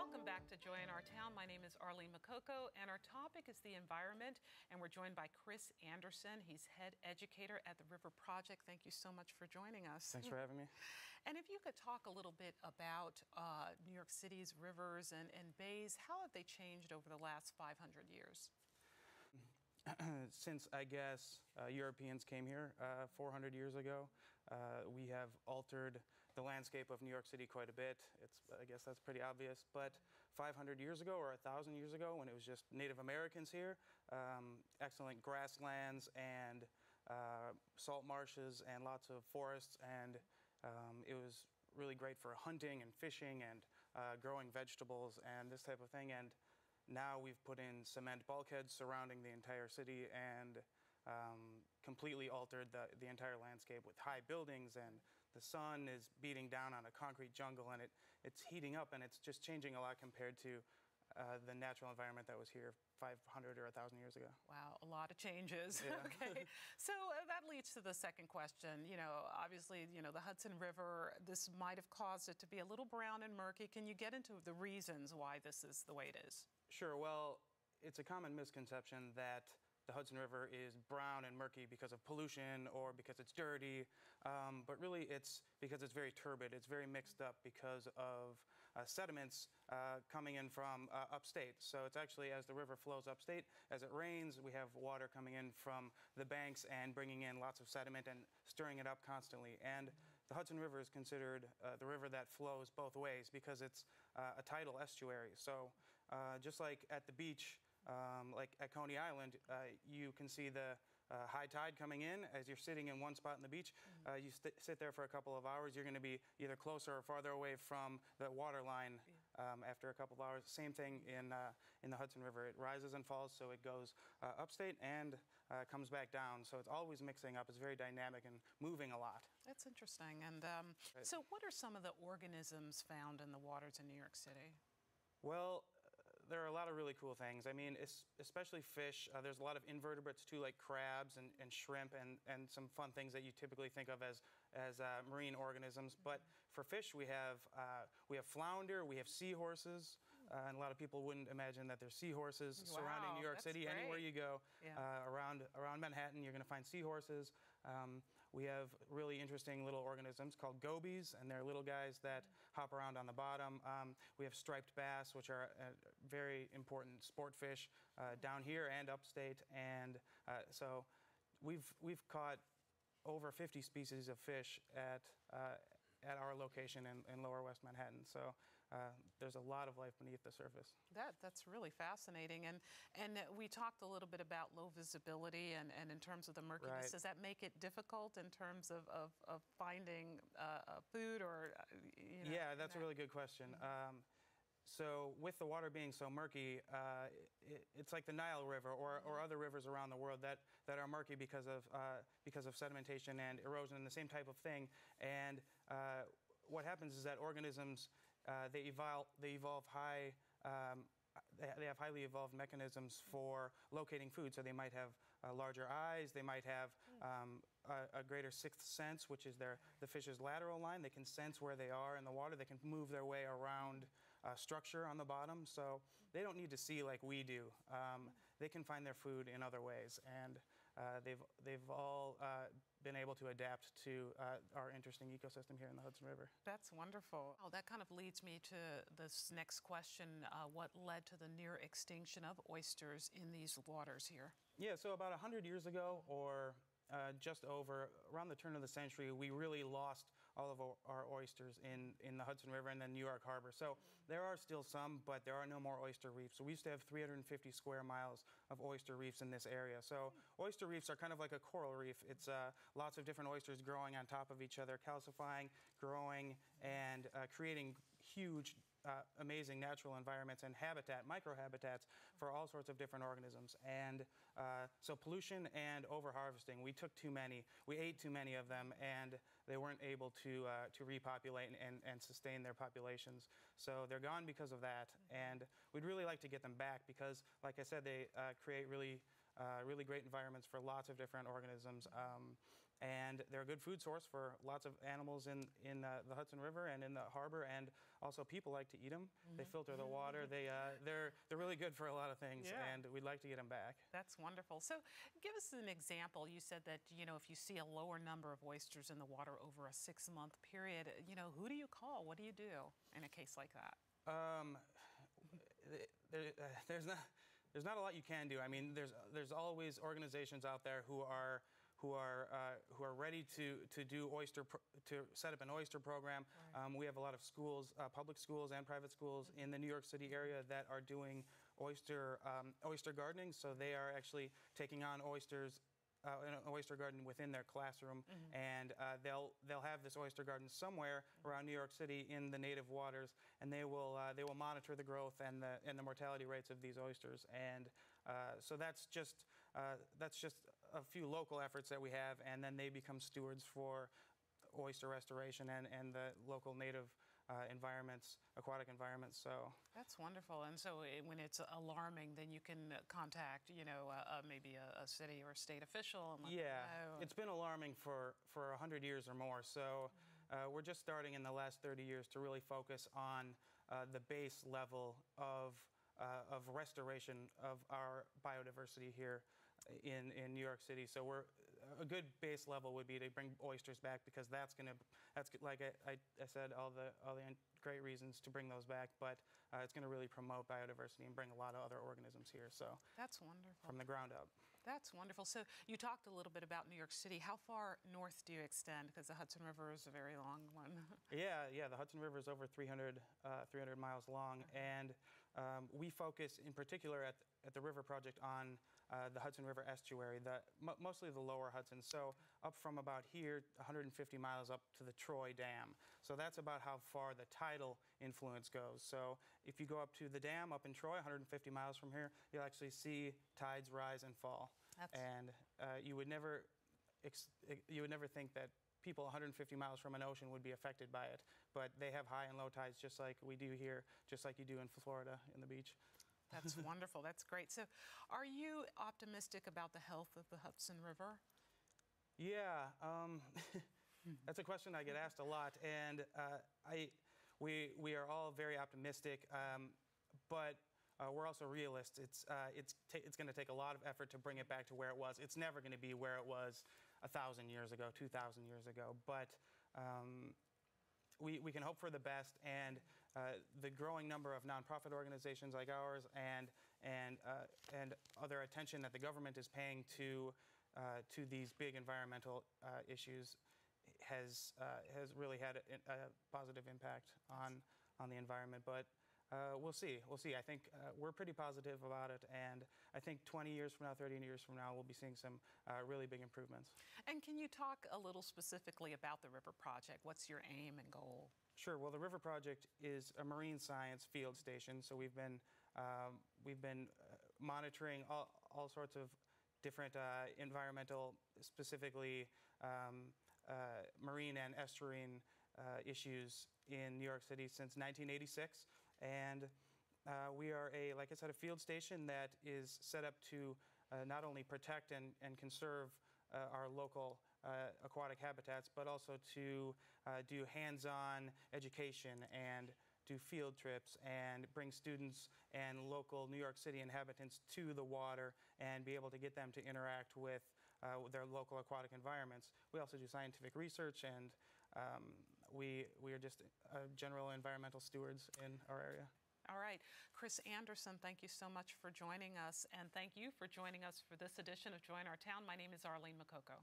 Welcome back to Joy in Our Town. My name is Arlene Makoko, and our topic is the environment, and we're joined by Chris Anderson. He's head educator at the River Project. Thank you so much for joining us. Thanks for having me. And if you could talk a little bit about New York City's rivers and bays, how have they changed over the last 500 years? Since, I guess, Europeans came here 400 years ago, we have altered the landscape of New York City quite a bit. I guess that's pretty obvious. But 500 years ago or 1,000 years ago, when it was just Native Americans here, excellent grasslands and salt marshes and lots of forests, and it was really great for hunting and fishing and growing vegetables and this type of thing. And now we've put in cement bulkheads surrounding the entire city and completely altered the entire landscape with high buildings, and the sun is beating down on a concrete jungle, and it's heating up, and it's just changing a lot compared to the natural environment that was here 500 or 1,000 years ago. Wow, a lot of changes. Yeah. Okay, so that leads to the second question. You know, obviously, you know, the Hudson River, this might have caused it to be a little brown and murky. Can you get into the reasons why this is the way it is? Sure. Well, it's a common misconception that the Hudson River is brown and murky because of pollution or because it's dirty, but really it's because it's very turbid. It's very mixed up because of sediments coming in from upstate. So it's actually, as the river flows upstate, as it rains, we have water coming in from the banks and bringing in lots of sediment and stirring it up constantly. And the Hudson River is considered the river that flows both ways because it's a tidal estuary. So just like at the beach, like at Coney Island, you can see the high tide coming in. As you're sitting in one spot on the beach, you sit there for a couple of hours, you're going to be either closer or farther away from the water line after a couple of hours. Same thing in the Hudson River. It rises and falls, so it goes upstate and comes back down. So it's always mixing up. It's very dynamic and moving a lot. That's interesting. And so what are some of the organisms found in the waters in New York City? Well, there are a lot of really cool things. I mean, especially fish. There's a lot of invertebrates too, like crabs and shrimp and some fun things that you typically think of as marine organisms. But for fish, we have flounder, we have seahorses, and a lot of people wouldn't imagine that there's seahorses surrounding New York City. Great. Anywhere you go around Manhattan, you're going to find seahorses. We have really interesting little organisms called gobies, and they're little guys that hop around on the bottom. We have striped bass, which are very important sport fish down here and upstate, and so we've caught over 50 species of fish at our location in Lower West Manhattan. So there's a lot of life beneath the surface. That's really fascinating. And we talked a little bit about low visibility and in terms of the murkiness. Right. Does that make it difficult in terms of finding food or, you know? Yeah, that's a really good question. So with the water being so murky, it's like the Nile River or other rivers around the world that are murky because of sedimentation and erosion and the same type of thing. And what happens is that organisms they evolve high. They have highly evolved mechanisms for locating food. So they might have larger eyes. They might have a greater sixth sense, which is the fish's lateral line. They can sense where they are in the water. They can move their way around structure on the bottom. So they don't need to see like we do. They can find their food in other ways, and they've all been able to adapt to our interesting ecosystem here in the Hudson River. That's wonderful. Oh, that kind of leads me to this next question. What led to the near extinction of oysters in these waters here? Yeah, so about 100 years ago, or just over, around the turn of the century, we really lost all of our oysters in the Hudson River and then New York Harbor. So there are still some, but there are no more oyster reefs. So we used to have 350 square miles of oyster reefs in this area. So oyster reefs are kind of like a coral reef. It's lots of different oysters growing on top of each other, calcifying, growing, and creating huge amazing natural environments and microhabitats for all sorts of different organisms. And so pollution and overharvesting, we took too many, we ate too many of them, and they weren't able to repopulate and sustain their populations. So they're gone because of that, and we'd really like to get them back because, like I said, they create really great environments for lots of different organisms. and they're a good food source for lots of animals in the Hudson River and in the harbor, and also people like to eat them. They filter the water. They're really good for a lot of things, and we'd like to get them back. That's wonderful. So give us an example. You said that, you know, if you see a lower number of oysters in the water over a 6-month period, you know, who do you call? What do you do in a case like that? There's not a lot you can do. I mean, there's always organizations out there who are ready to set up an oyster program. Right. We have a lot of schools, public schools and private schools in the New York City area that are doing oyster gardening. So they are actually taking on oysters in an oyster garden within their classroom, and they'll have this oyster garden somewhere around New York City in the native waters, and they will monitor the growth and the mortality rates of these oysters. And so that's just a few local efforts that we have, and then they become stewards for oyster restoration and the local native environments, aquatic environments. So that's wonderful. And so when it's alarming, then you can contact, you know, maybe a city or a state official and let them know. It's been alarming for 100 years or more. So we're just starting in the last 30 years to really focus on the base level of restoration of our biodiversity here in New York City. So a good base level would be to bring oysters back, because that's like I said, all the great reasons to bring those back, but it's going to really promote biodiversity and bring a lot of other organisms here. So that's wonderful. From the ground up. That's wonderful. So you talked a little bit about New York City. How far north do you extend? Because the Hudson River is a very long one. Yeah. The Hudson River is over 300 miles long, and we focus in particular at the River Project on the Hudson River estuary, mostly the lower Hudson. So up from about here, 150 miles up to the Troy Dam. So that's about how far the tidal influence goes. So if you go up to the dam up in Troy, 150 miles from here, you'll actually see tides rise and fall. And you would never think that people 150 miles from an ocean would be affected by it, but they have high and low tides just like we do here, just like you do in Florida in the beach. That's wonderful. That's great. So are you optimistic about the health of the Hudson River? Yeah, that's a question I get asked a lot, and we are all very optimistic, but we're also realists. It's going to take a lot of effort to bring it back to where it was. It's never going to be where it was 1,000 years ago, 2,000 years ago, but we can hope for the best, and the growing number of nonprofit organizations like ours and other attention that the government is paying to these big environmental issues has really had a positive impact on the environment. But we'll see. I think we're pretty positive about it, and I think 20 years from now, 30 years from now, we'll be seeing some really big improvements. And can you talk a little specifically about the River Project? What's your aim and goal? Sure. Well, the River Project is a marine science field station, so we've been monitoring all sorts of different environmental, specifically marine and estuarine issues in New York City since 1986, and we are like I said, a field station that is set up to not only protect and conserve our local aquatic habitats, but also to do hands-on education and do field trips and bring students and local New York City inhabitants to the water and be able to get them to interact with their local aquatic environments. We also do scientific research, and we are just general environmental stewards in our area. All right. Chris Anderson, thank you so much for joining us, and thank you for joining us for this edition of Join Our Town. My name is Arlene Makoko.